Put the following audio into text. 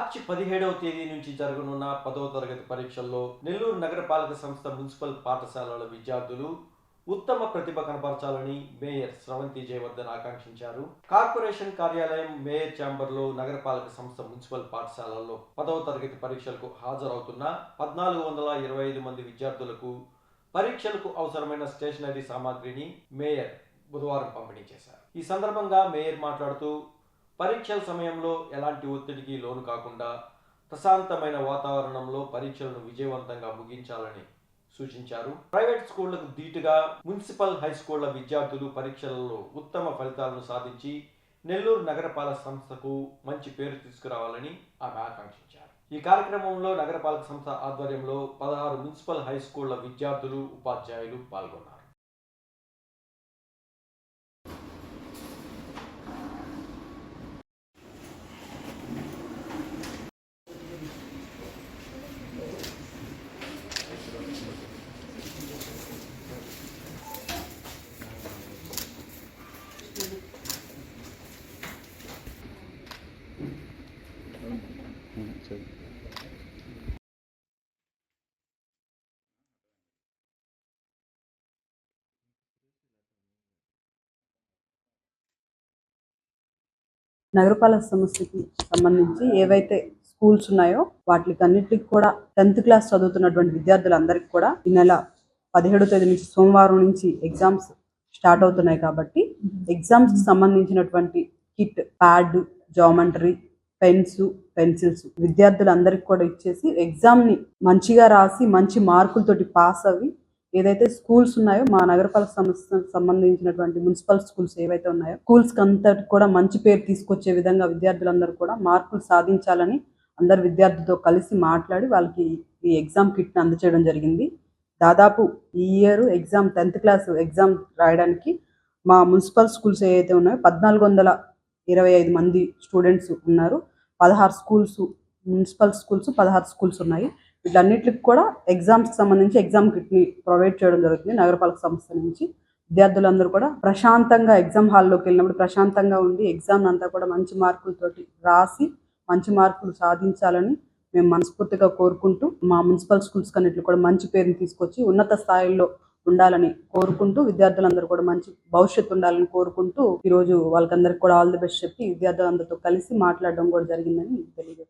మార్చి 17వ తేదీ నుంచి జరగనున్న 10వ తరగతి పరీక్షల్లో నెల్లూరు నగరపాలక సంస్థ మున్సిపల్ పాఠశాలల విద్యార్థులు ఉత్తమ ప్రతిభ కనబరచాలని మేయర్ స్రవంతి జయవర్ధన్ ఆకాంక్షించారు. కార్పొరేషన్ కార్యాలయం, మేయర్ ఛాంబర్లో నగరపాలక సంస్థ మున్సిపల్ పాఠశాలల్లో 10వ తరగతి పరీక్షలకు హాజరవుతున్న 1425 మంది విద్యార్థులకు పరీక్షలకు అవసరమైన స్టేషనరీ సామాగ్రిని మేయర్ బుధవారం పంపిణీ చేశారు. ఈ సందర్భంగా మేయర్ మాట్లాడుతూ పరీక్షల సమయంలో ఎలాంటి ఒత్తిడికి లోను కాకుండా ప్రశాంతమైన వాతావరణంలో పరీక్షలను విజయవంతంగా ముగించాలని సూచించారు. ప్రైవేట్ స్కూళ్లకు ధీటుగా మున్సిపల్ హై స్కూళ్ల విద్యార్థులు పరీక్షలలో ఉత్తమ ఫలితాలను సాధించి నెల్లూరు నగరపాలక సంస్థకు మంచి పేరు తీసుకురావాలని ఆమె ఆకాంక్షించారు. ఈ కార్యక్రమంలో నగరపాలక సంస్థ ఆధ్వర్యంలో 16 మున్సిపల్ హై స్కూళ్ల విద్యార్థులు, ఉపాధ్యాయులు పాల్గొన్నారు. నగరపాలక సంస్థకి సంబంధించి ఏవైతే స్కూల్స్ ఉన్నాయో వాటికన్నిటికి కూడా 10th క్లాస్ చదువుతున్నటువంటి విద్యార్థులందరికీ కూడా ఈ నెల 17వ తేదీ నుంచి సోమవారం నుంచి ఎగ్జామ్స్ స్టార్ట్ అవుతున్నాయి. కాబట్టి ఎగ్జామ్స్కి సంబంధించినటువంటి kit, pad, geometry, pens, pencils విద్యార్థులందరికీ కూడా ఇచ్చేసి ఎగ్జామ్ని మంచిగా రాసి మంచి మార్కులతోటి పాస్ అవి ఏదైతే స్కూల్స్ ఉన్నాయో మా నగరపాలక సంస్థకు సంబంధించినటువంటి మున్సిపల్ స్కూల్స్ ఏవైతే ఉన్నాయో స్కూల్స్కి అంతటి కూడా మంచి పేరు తీసుకొచ్చే విధంగా విద్యార్థులందరూ కూడా మార్కులు సాధించాలని అందరు విద్యార్థులతో కలిసి మాట్లాడి వాళ్ళకి ఈ ఎగ్జామ్ కిట్ని అందజేయడం జరిగింది. దాదాపు ఈ year exam 10th class exam రాయడానికి మా మున్సిపల్ స్కూల్స్ ఏవైతే ఉన్నాయో 1425 మంది స్టూడెంట్స్ ఉన్నారు. 16 స్కూల్స్ మున్సిపల్ స్కూల్స్ 16 స్కూల్స్ ఉన్నాయి. వీటన్నిటికి కూడా ఎగ్జామ్స్కి సంబంధించి ఎగ్జామ్ కిట్ని ప్రొవైడ్ చేయడం జరుగుతుంది నగరపాలక సంస్థ నుంచి. విద్యార్థులందరూ కూడా ప్రశాంతంగా ఎగ్జామ్ హాల్లోకి వెళ్ళినప్పుడు ప్రశాంతంగా ఉండి ఎగ్జామ్ అంతా కూడా మంచి మార్కులతోటి రాసి మంచి మార్కులు సాధించాలని మేము మనస్ఫూర్తిగా కోరుకుంటూ మా మున్సిపల్ స్కూల్స్ కన్నిటిలో కూడా మంచి పేరుని తీసుకొచ్చి ఉన్నత స్థాయిలో ఉండాలని కోరుకుంటూ విద్యార్థులందరూ కూడా మంచి భవిష్యత్తు ఉండాలని కోరుకుంటూ ఈరోజు వాళ్ళకందరికీ కూడా ఆల్ ది బెస్ట్ చెప్పి విద్యార్థులందరితో కలిసి మాట్లాడడం కూడా జరిగిందని తెలియజేస్తాను.